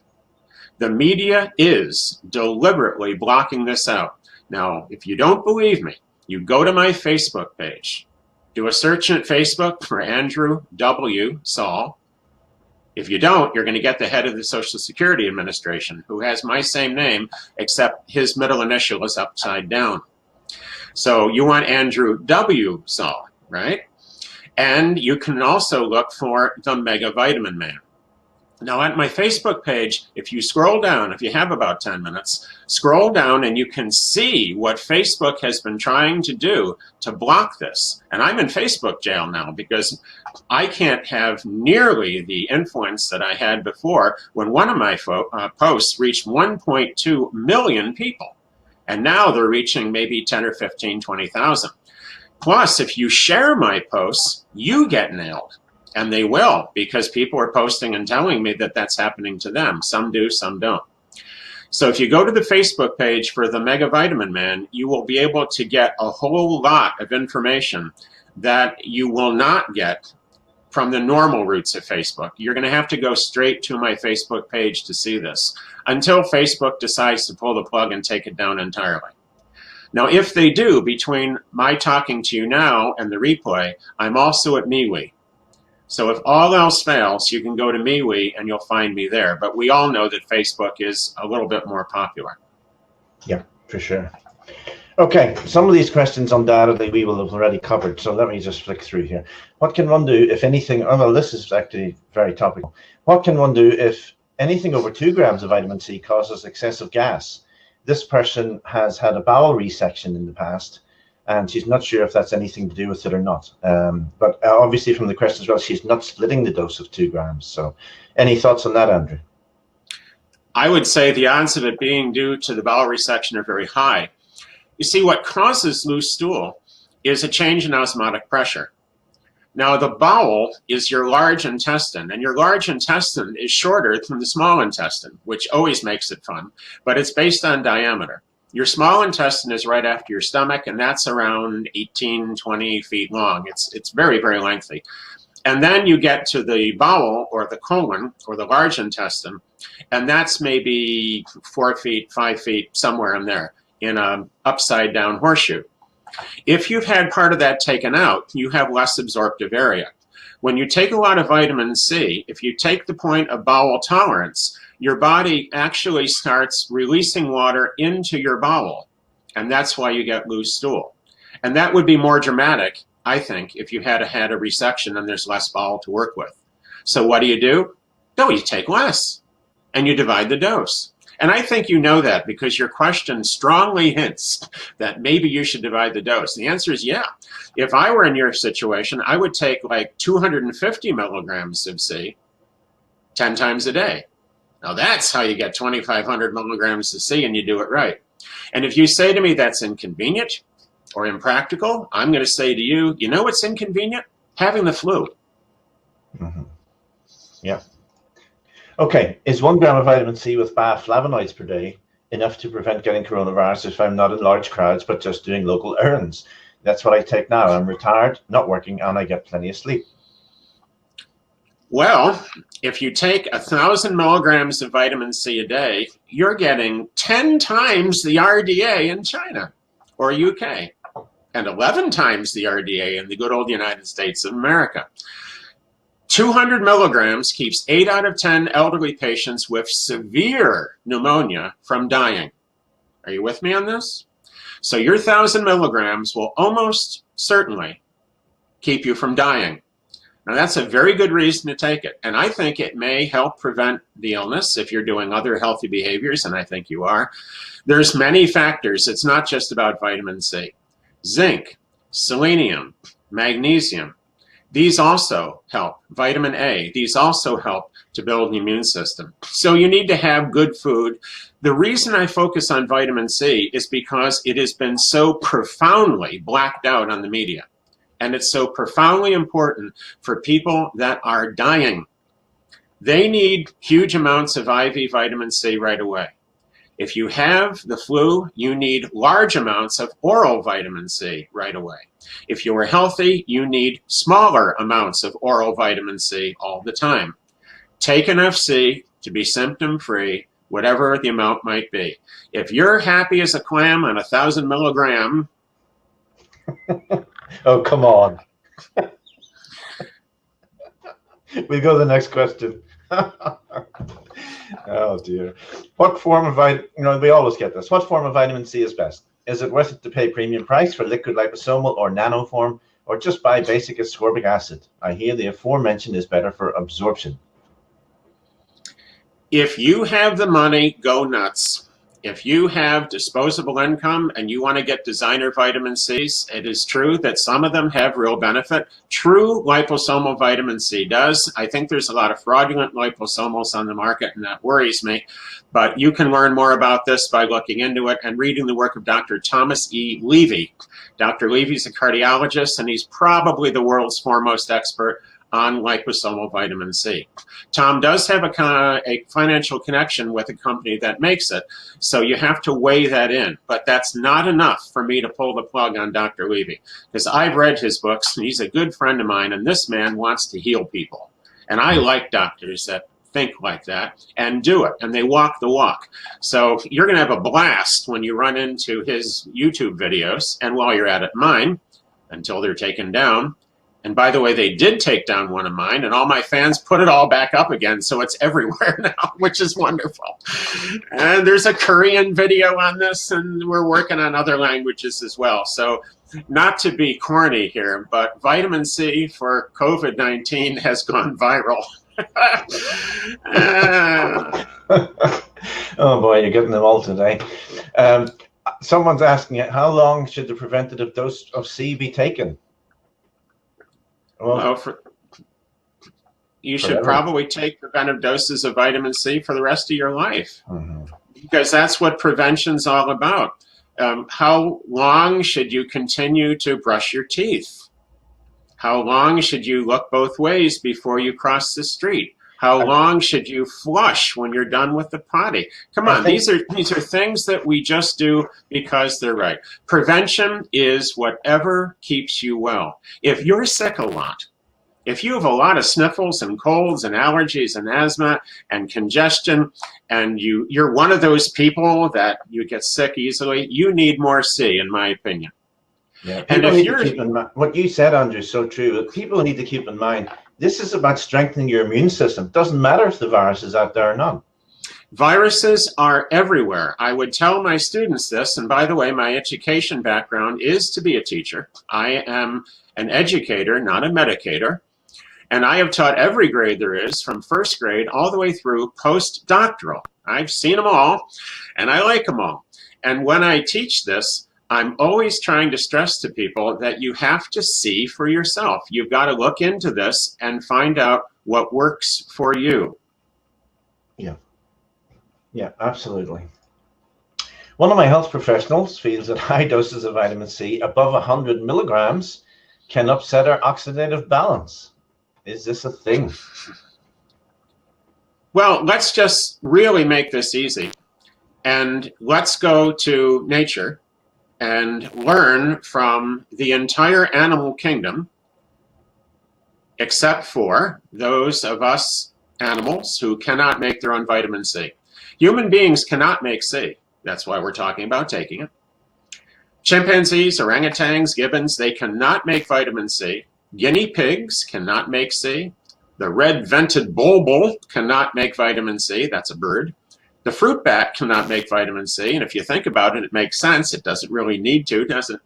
The media is deliberately blocking this out. Now, if you don't believe me, you go to my Facebook page, do a search at Facebook for Andrew W. Saul. If you don't, you're going to get the head of the Social Security Administration, who has my same name, except his middle initial is upside down. So you want Andrew W. Saul, right? And you can also look for the Mega Vitamin Man. Now at my Facebook page, if you scroll down, if you have about 10 minutes, scroll down and you can see what Facebook has been trying to do to block this. And I'm in Facebook jail now because I can't have nearly the influence that I had before when one of my posts reached 1.2 million people. And now they're reaching maybe 10 or 15, 20,000. Plus, if you share my posts, you get nailed. And they will, because people are posting and telling me that that's happening to them. Some do, some don't. So if you go to the Facebook page for the Mega Vitamin Man, you will be able to get a whole lot of information that you will not get from the normal routes of Facebook. You're going to have to go straight to my Facebook page to see this until Facebook decides to pull the plug and take it down entirely. Now, if they do, between my talking to you now and the replay, I'm also at MeWe. So if all else fails, you can go to MeWe and you'll find me there. But we all know that Facebook is a little bit more popular. Yeah, for sure. Okay, some of these questions undoubtedly we will have already covered. So let me just flick through here. What can one do if anything? Oh, well, this is actually very topical. What can one do if anything over 2 grams of vitamin C causes excessive gas? This person has had a bowel resection in the past and she's not sure if that's anything to do with it or not. But obviously from the question as well, she's not splitting the dose of 2 grams. So any thoughts on that, Andrew? I would say the odds of it being due to the bowel resection are very high. You see, what causes loose stool is a change in osmotic pressure. Now, the bowel is your large intestine, and your large intestine is shorter than the small intestine, which always makes it fun, but it's based on diameter. Your small intestine is right after your stomach, and that's around 18, 20 feet long. It's very, very lengthy. And then you get to the bowel, or the colon, or the large intestine, and that's maybe 4 feet, 5 feet, somewhere in there, in an upside down horseshoe. If you've had part of that taken out, you have less absorptive area. When you take a lot of vitamin C, if you take the point of bowel tolerance, your body actually starts releasing water into your bowel, and that's why you get loose stool. And that would be more dramatic, I think, if you had a resection and there's less bowel to work with. So what do? No, you take less, and you divide the dose. And I think you know that because your question strongly hints that maybe you should divide the dose. The answer is yeah. If I were in your situation, I would take like 250 milligrams of C 10 times a day. Now that's how you get 2,500 milligrams of C, and you do it right. And if you say to me that's inconvenient or impractical, I'm going to say to you, you know what's inconvenient? Having the flu. Mm-hmm. Yeah. Okay, is 1 gram of vitamin C with bioflavonoids per day enough to prevent getting coronavirus if I'm not in large crowds but just doing local errands? That's what I take now. I'm retired, not working, and I get plenty of sleep. Well, if you take 1,000 milligrams of vitamin C a day, you're getting 10 times the RDA in China or UK, and 11 times the RDA in the good old United States of America. 200 milligrams keeps 8 out of 10 elderly patients with severe pneumonia from dying. Are you with me on this? So your 1,000 milligrams will almost certainly keep you from dying. Now that's a very good reason to take it. And I think it may help prevent the illness if you're doing other healthy behaviors, and I think you are. There's many factors. It's not just about vitamin C. Zinc, selenium, magnesium, these also help. Vitamin A, these also help to build the immune system. So you need to have good food. The reason I focus on vitamin C is because it has been so profoundly blacked out on the media. And it's so profoundly important for people that are dying. They need huge amounts of IV vitamin C right away. If you have the flu, you need large amounts of oral vitamin C right away. If you are healthy, you need smaller amounts of oral vitamin C all the time. Take enough C to be symptom-free, whatever the amount might be. If you're happy as a clam on 1,000 milligram... Oh, come on. We go to the next question. Oh dear. What form of vitamin, we always get this. What form of vitamin C is best? Is it worth it to pay premium price for liquid liposomal or nano form, or just buy basic ascorbic acid? I hear the aforementioned is better for absorption. If you have the money, go nuts. If you have disposable income and you want to get designer vitamin Cs, it is true that some of them have real benefit. True liposomal vitamin C does. I think there's a lot of fraudulent liposomals on the market, and that worries me. But you can learn more about this by looking into it and reading the work of Dr. Thomas E. Levy. Dr. Levy's a cardiologist, and he's probably the world's foremost expert on liposomal vitamin C. Tom does have a financial connection with a company that makes it, so you have to weigh that in. But that's not enough for me to pull the plug on Dr. Levy, because I've read his books, and he's a good friend of mine, and this man wants to heal people. And I like doctors that think like that and do it, and they walk the walk. So you're going to have a blast when you run into his YouTube videos, and while you're at it, mine, until they're taken down. And by the way, they did take down one of mine, and all my fans put it all back up again, so it's everywhere now, which is wonderful. And there's a Korean video on this, and we're working on other languages as well. So not to be corny here, but vitamin C for COVID-19 has gone viral. Oh boy, you're getting them all today. Someone's asking, how long should the preventative dose of C be taken? Well, you should probably take preventive doses of vitamin C for the rest of your life, because that's what prevention's all about. How long should you continue to brush your teeth? How long should you look both ways before you cross the street? How long should you flush when you're done with the potty? Come on, these are things that we just do because they're right. Prevention is whatever keeps you well. If you're sick a lot, if you have a lot of sniffles and colds and allergies and asthma and congestion, and you're one of those people that you get sick easily, you need more C, in my opinion. Yeah, and if you're, what you said, Andrew, is so true. People need to keep in mind, this is about strengthening your immune system. It doesn't matter if the virus is out there or not. Viruses are everywhere. I would tell my students this, and by the way, my education background is to be a teacher. I am an educator, not a medicator. And I have taught every grade there is, from first grade all the way through postdoctoral. I've seen them all, and I like them all. And when I teach this, I'm always trying to stress to people that you have to see for yourself. You've got to look into this and find out what works for you. Yeah, absolutely. One of my health professionals feels that high doses of vitamin C, above 100 milligrams, can upset our oxidative balance. Is this a thing? Well, let's just really make this easy. And let's go to nature and learn from the entire animal kingdom, except for those of us animals who cannot make their own vitamin C. Human beings cannot make C. That's why we're talking about taking it. Chimpanzees, orangutans, gibbons, they cannot make vitamin C. Guinea pigs cannot make C. The red-vented bulbul cannot make vitamin C. That's a bird. The fruit bat cannot make vitamin C, and if you think about it, it makes sense. It doesn't really need to, does it?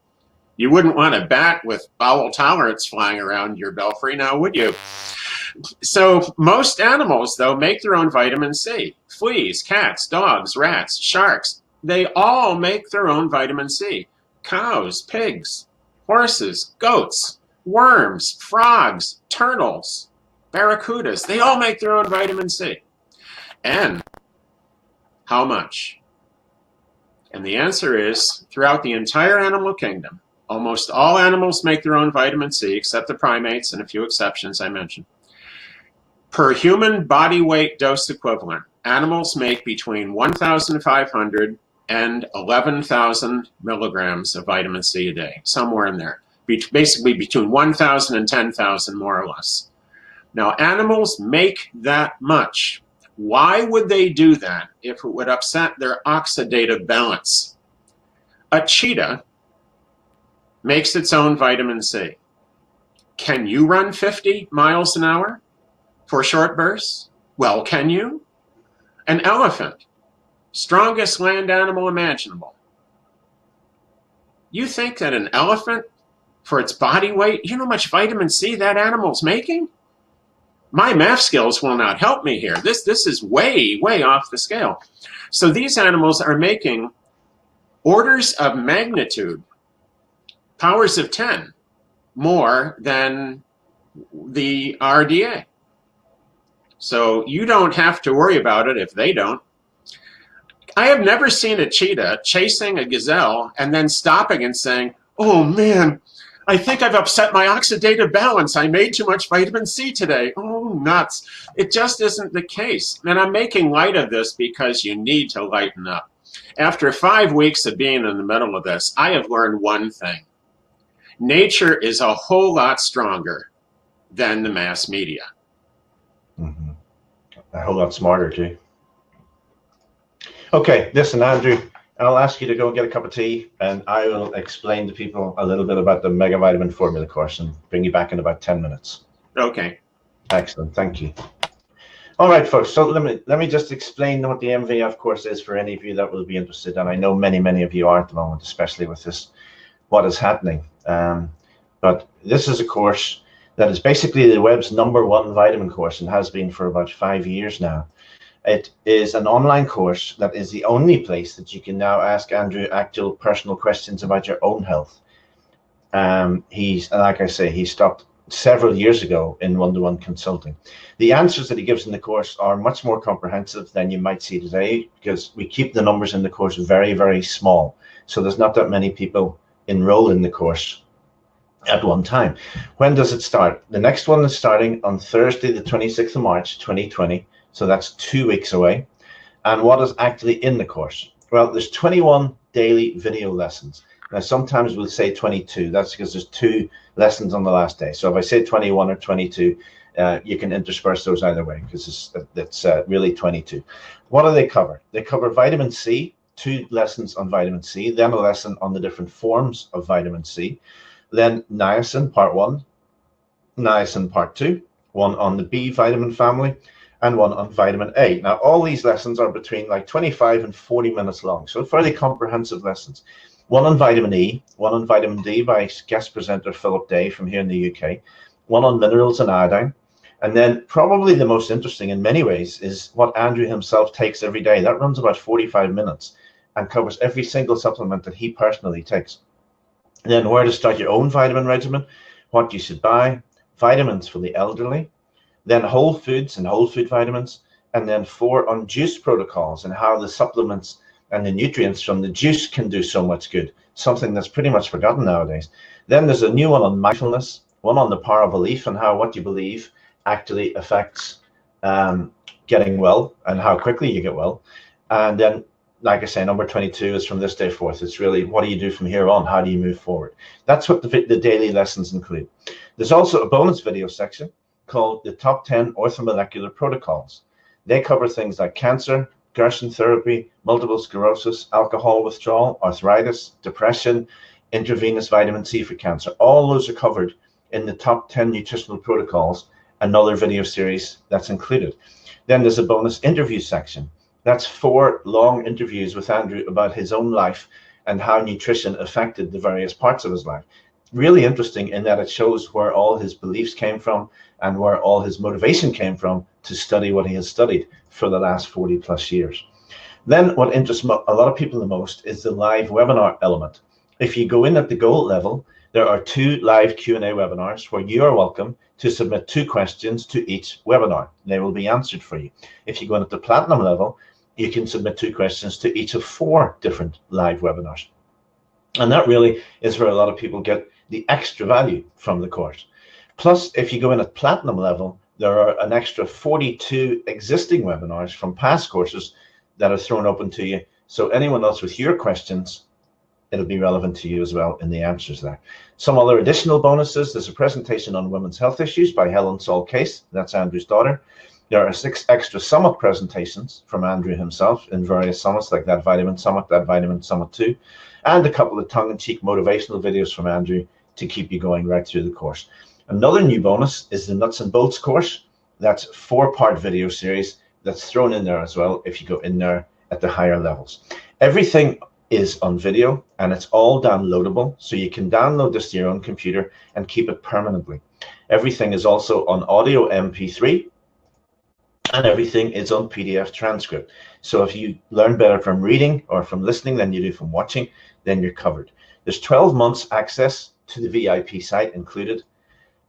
You wouldn't want a bat with bowel tolerance flying around your belfry, now would you? So most animals, though, make their own vitamin C. Fleas, cats, dogs, rats, sharks, they all make their own vitamin C. Cows, pigs, horses, goats, worms, frogs, turtles, barracudas, they all make their own vitamin C. And how much? And the answer is, throughout the entire animal kingdom, almost all animals make their own vitamin C, except the primates and a few exceptions I mentioned. Per human body weight dose equivalent, animals make between 1,500 and 11,000 milligrams of vitamin C a day, somewhere in there. Basically between 1,000 and 10,000, more or less. Now, animals make that much. Why would they do that if it would upset their oxidative balance? A cheetah makes its own vitamin C. Can you run 50 miles an hour for short bursts? Well, can you? An elephant, strongest land animal imaginable. You think that an elephant, for its body weight, you know how much vitamin C that animal's making? My math skills will not help me here. This is way, way off the scale. So these animals are making orders of magnitude, powers of 10, more than the RDA. So you don't have to worry about it if they don't. I have never seen a cheetah chasing a gazelle and then stopping and saying, oh man, I think I've upset my oxidative balance. I made too much vitamin C today. Oh, nuts. It just isn't the case. And I'm making light of this because you need to lighten up. After 5 weeks of being in the middle of this, I have learned one thing. Nature is a whole lot stronger than the mass media. Mm-hmm. A whole lot smarter, too. Okay, listen, Andrew, I'll ask you to go and get a cup of tea, and I will explain to people a little bit about the Mega Vitamin Formula course and bring you back in about 10 minutes. Okay. Excellent, thank you. All right, folks, so let me just explain what the MVF course is for any of you that will be interested, and I know many of you are at the moment, especially with this, what is happening. But this is a course that is basically the web's #1 vitamin course and has been for about 5 years now. It is an online course that is the only place that you can now ask Andrew actual personal questions about your own health. Like I say, he stopped several years ago in one-to-one consulting. The answers that he gives in the course are much more comprehensive than you might see today, because we keep the numbers in the course very, very small. So there's not that many people enroll in the course at one time. When does it start? The next one is starting on Thursday, the 26th of March, 2020. So that's 2 weeks away. And what is actually in the course? Well, there's 21 daily video lessons. Now, sometimes we'll say 22. That's because there's 2 lessons on the last day. So if I say 21 or 22, you can intersperse those either way, because it's really 22. What do they cover? They cover vitamin C, 2 lessons on vitamin C, then a lesson on the different forms of vitamin C, then niacin part 1, niacin part 2, one on the B vitamin family, and one on vitamin A. Now, all these lessons are between like 25 and 40 minutes long, so fairly comprehensive lessons. One on vitamin E, one on vitamin D by guest presenter Philip Day from here in the UK, one on minerals and iodine, and then probably the most interesting in many ways is what Andrew himself takes every day. That runs about 45 minutes and covers every single supplement that he personally takes. Then where to start your own vitamin regimen, what you should buy, vitamins for the elderly, then whole foods and whole food vitamins, and then 4 on juice protocols and how the supplements and the nutrients from the juice can do so much good, something that's pretty much forgotten nowadays. Then there's a new one on mindfulness, one on the power of belief and how what you believe actually affects getting well and how quickly you get well. And then, like I say, number 22 is from this day forth. It's really, what do you do from here on? How do you move forward? That's what the daily lessons include. There's also a bonus video section called the Top 10 Orthomolecular Protocols. They cover things like cancer, Gerson therapy, multiple sclerosis, alcohol withdrawal, arthritis, depression, intravenous vitamin C for cancer. All those are covered in the top 10 nutritional protocols, another video series that's included. Then there's a bonus interview section. That's 4 long interviews with Andrew about his own life and how nutrition affected the various parts of his life. Really interesting in that it shows where all his beliefs came from and where all his motivation came from to study what he has studied for the last 40 plus years. Then what interests a lot of people the most is the live webinar element. If you go in at the gold level, there are 2 live Q&A webinars where you are welcome to submit 2 questions to each webinar. They will be answered for you. If you go in at the platinum level, you can submit 2 questions to each of 4 different live webinars. And that really is where a lot of people get the extra value from the course. Plus, if you go in at platinum level, there are an extra 42 existing webinars from past courses that are thrown open to you. So anyone else with your questions, it'll be relevant to you as well in the answers there. Some other additional bonuses. There's a presentation on women's health issues by Helen Saul Case. That's Andrew's daughter. There are 6 extra summit presentations from Andrew himself in various summits, like that Vitamin Summit, that Vitamin Summit 2, and a couple of tongue-in-cheek motivational videos from Andrew to keep you going right through the course. Another new bonus is the Nuts and Bolts course. That's a 4-part video series that's thrown in there as well if you go in there at the higher levels. Everything is on video and it's all downloadable, so you can download this to your own computer and keep it permanently. Everything is also on audio MP3, and everything is on PDF transcript. So if you learn better from reading or from listening than you do from watching, then you're covered. There's 12 months access to the VIP site included,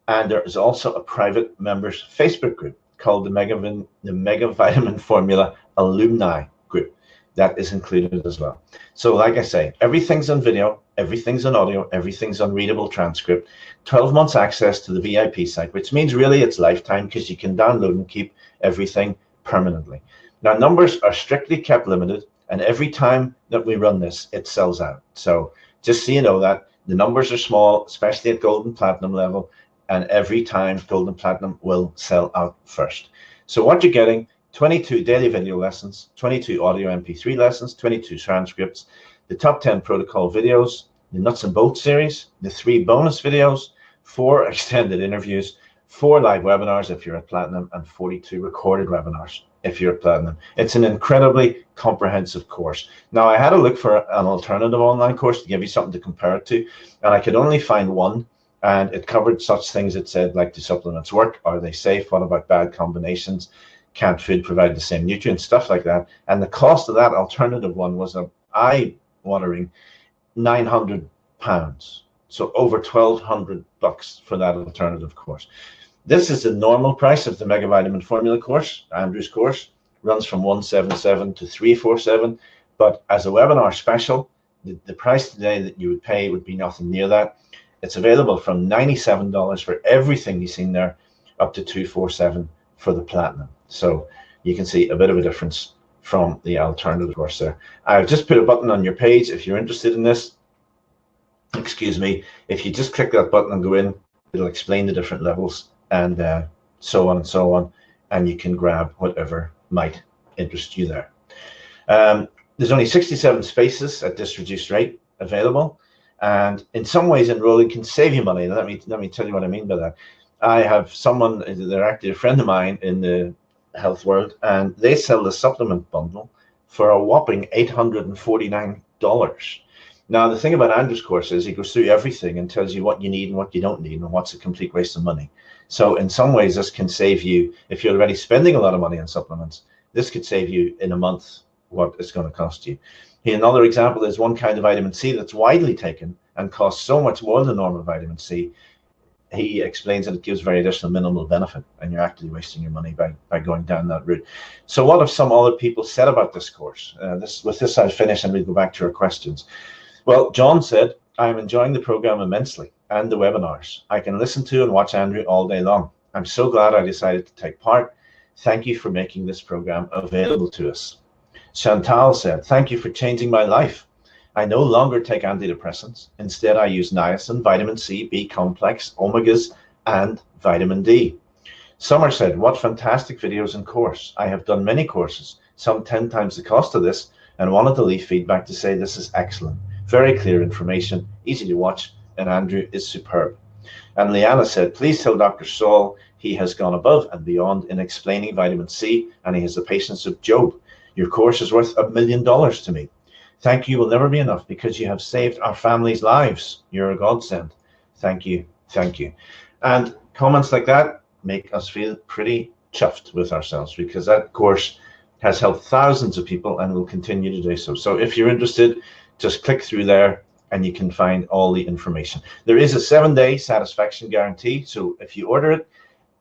and there is also a private members Facebook group called the Mega Vitamin Formula Alumni Group. That is included as well. So like I say, everything's on video, everything's on audio, everything's on readable transcript, 12 months access to the VIP site, which means really it's lifetime because you can download and keep everything permanently. Now, numbers are strictly kept limited, and every time that we run this, it sells out. So just so you know that the numbers are small, especially at gold and platinum level, and every time gold and platinum will sell out first. So what you're getting, 22 daily video lessons, 22 audio MP3 lessons, 22 transcripts, the top 10 protocol videos, the Nuts and Bolts series, the 3 bonus videos, 4 extended interviews, 4 live webinars if you're at platinum, and 42 recorded webinars if you're at platinum. It's an incredibly comprehensive course. Now, I had a look for an alternative online course to give you something to compare it to, and I could only find one, and it covered such things. It said, like, do supplements work? Are they safe? What about bad combinations? can't food provide the same nutrients, stuff like that. And the cost of that alternative one was a eye-watering £900. So over $1,200 for that alternative course. This is the normal price of the Mega Vitamin Formula course. Andrew's course runs from 177 to 347, but as a webinar special, the price today that you would pay would be nothing near that. It's available from $97 for everything you've seen there, up to $247 for the platinum. So you can see a bit of a difference from the alternative course there. I've just put a button on your page if you're interested in this. Excuse me. If you just click that button and go in, it'll explain the different levels and so on and so on, and you can grab whatever might interest you there. There's only 67 spaces at this reduced rate available, and in some ways enrolling can save you money. Let me tell you what I mean by that. I have someone, they're actually a friend of mine in the health world, and they sell the supplement bundle for a whopping $849. Now, the thing about Andrew's course is he goes through everything and tells you what you need and what you don't need and what's a complete waste of money. So in some ways, this can save you, if you're already spending a lot of money on supplements, this could save you in a month what it's going to cost you. Another example is one kind of vitamin C that's widely taken and costs so much more than normal vitamin C. He explains that it gives very additional minimal benefit, and you're actually wasting your money by going down that route. So what have some other people said about this course? With this I'll finish and we'll go back to our questions. Well, John said, I'm enjoying the program immensely and the webinars. I can listen to and watch Andrew all day long. I'm so glad I decided to take part. Thank you for making this program available to us. Chantal said, thank you for changing my life. I no longer take antidepressants. Instead, I use niacin, vitamin C, B complex, omegas, and vitamin D. Summer said, what fantastic videos and course. I have done many courses, some 10 times the cost of this, and wanted to leave feedback to say this is excellent. Very clear information, easy to watch, and Andrew is superb. And Leanna said, please tell Dr. Saul he has gone above and beyond in explaining vitamin C, and he has the patience of Job. Your course is worth $1 million to me. Thank you will never be enough because you have saved our families' lives. You're a godsend. Thank you. Thank you. And comments like that make us feel pretty chuffed with ourselves, because that course has helped thousands of people and will continue to do so. So if you're interested, just click through there and you can find all the information. There is a 7-day satisfaction guarantee. So if you order it,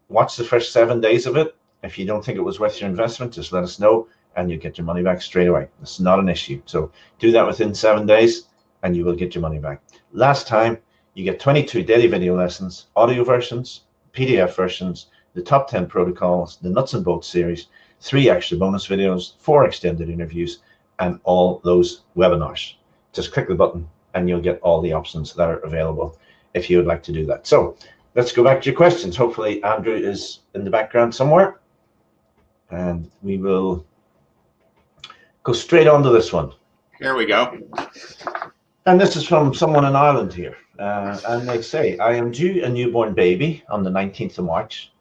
watch the first 7 days of it. If you don't think it was worth your investment, just let us know and you get your money back straight away. It's not an issue. So do that within 7 days and you will get your money back. Last time, you get 22 daily video lessons, audio versions, PDF versions, the top 10 protocols, the nuts and bolts series, 3 extra bonus videos, 4 extended interviews, and all those webinars. Just click the button and you'll get all the options that are available if you would like to do that. So let's go back to your questions. Hopefully Andrew is in the background somewhere, and we will go straight on to this one. Here we go. And this is from someone in Ireland here. And they say, I am due a newborn baby on the 19th of March.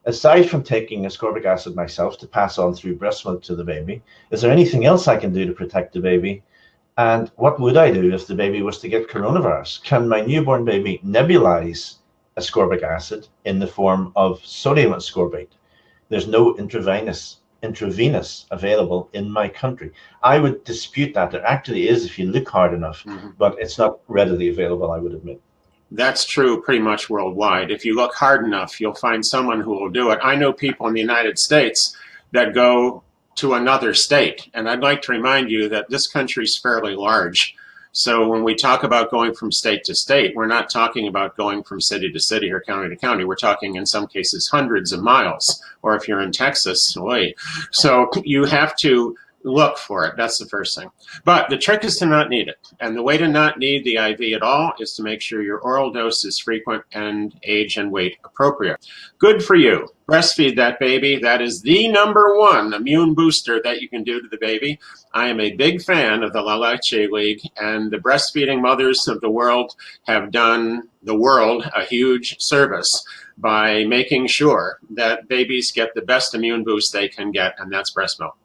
Aside from taking ascorbic acid myself to pass on through breast milk to the baby, is there anything else I can do to protect the baby? And what would I do if the baby was to get coronavirus? Can my newborn baby nebulize ascorbic acid in the form of sodium ascorbate? There's no intravenous available in my country. I would dispute that. There actually is if you look hard enough, but it's not readily available, I would admit. That's true pretty much worldwide. If you look hard enough, you'll find someone who will do it. I know people in the United States that go to another state, and I'd like to remind you that this country is fairly large. So when we talk about going from state to state, we're not talking about going from city to city or county to county. We're talking in some cases hundreds of miles, or if you're in Texas, wait. So you have to look for it. That's the first thing. But the trick is to not need it. And the way to not need the IV at all is to make sure your oral dose is frequent and age and weight appropriate. Good for you. Breastfeed that baby. That is the #1 immune booster that you can do to the baby. I am a big fan of the La Leche League, and the breastfeeding mothers of the world have done the world a huge service by making sure that babies get the best immune boost they can get, and that's breast milk.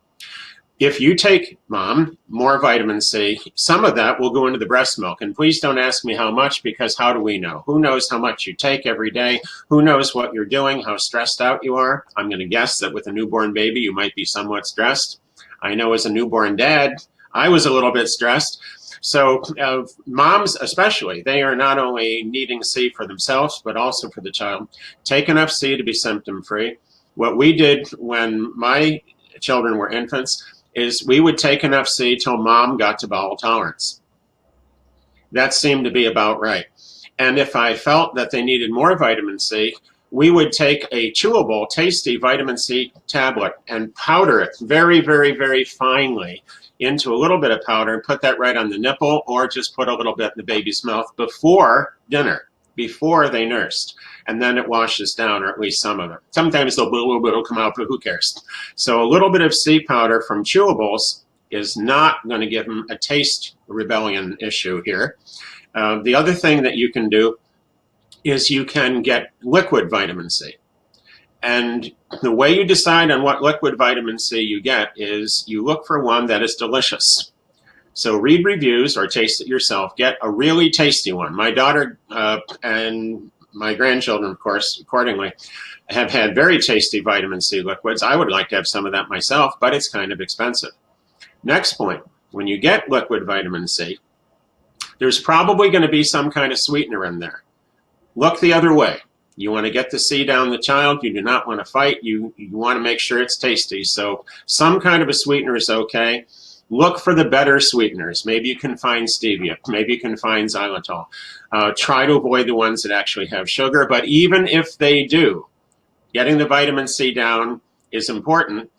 if you take, Mom, more vitamin C, some of that will go into the breast milk. And please don't ask me how much, because how do we know? Who knows how much you take every day? Who knows what you're doing, how stressed out you are? I'm going to guess that with a newborn baby, you might be somewhat stressed. I know as a newborn dad, I was a little bit stressed. So moms especially, they are not only needing C for themselves, but also for the child. Take enough C to be symptom-free. What we did when my children were infants is we would take enough C till Mom got to bowel tolerance. That seemed to be about right. And if I felt that they needed more vitamin C, we would take a chewable, tasty vitamin C tablet and powder it very, very, very finely into a little bit of powder and put that right on the nipple, or just put a little bit in the baby's mouth before dinner, before they nursed. And then it washes down, or at least some of it. Sometimes a little bit will come out, but who cares? So a little bit of C powder from chewables is not going to give them a taste rebellion issue here. The other thing that you can do is you can get liquid vitamin C. And the way you decide on what liquid vitamin C you get is you look for one that is delicious. So read reviews or taste it yourself. Get a really tasty one. My daughter and my grandchildren, of course, accordingly, have had very tasty vitamin C liquids. I would like to have some of that myself, but it's kind of expensive. Next point, when you get liquid vitamin C, there's probably going to be some kind of sweetener in there. Look the other way. You want to get the C down the child. You do not want to fight. You want to make sure it's tasty. So some kind of a sweetener is okay. Look for the better sweeteners. Maybe you can find stevia. Maybe you can find xylitol. Try to avoid the ones that actually have sugar. But even if they do, getting the vitamin C down is important.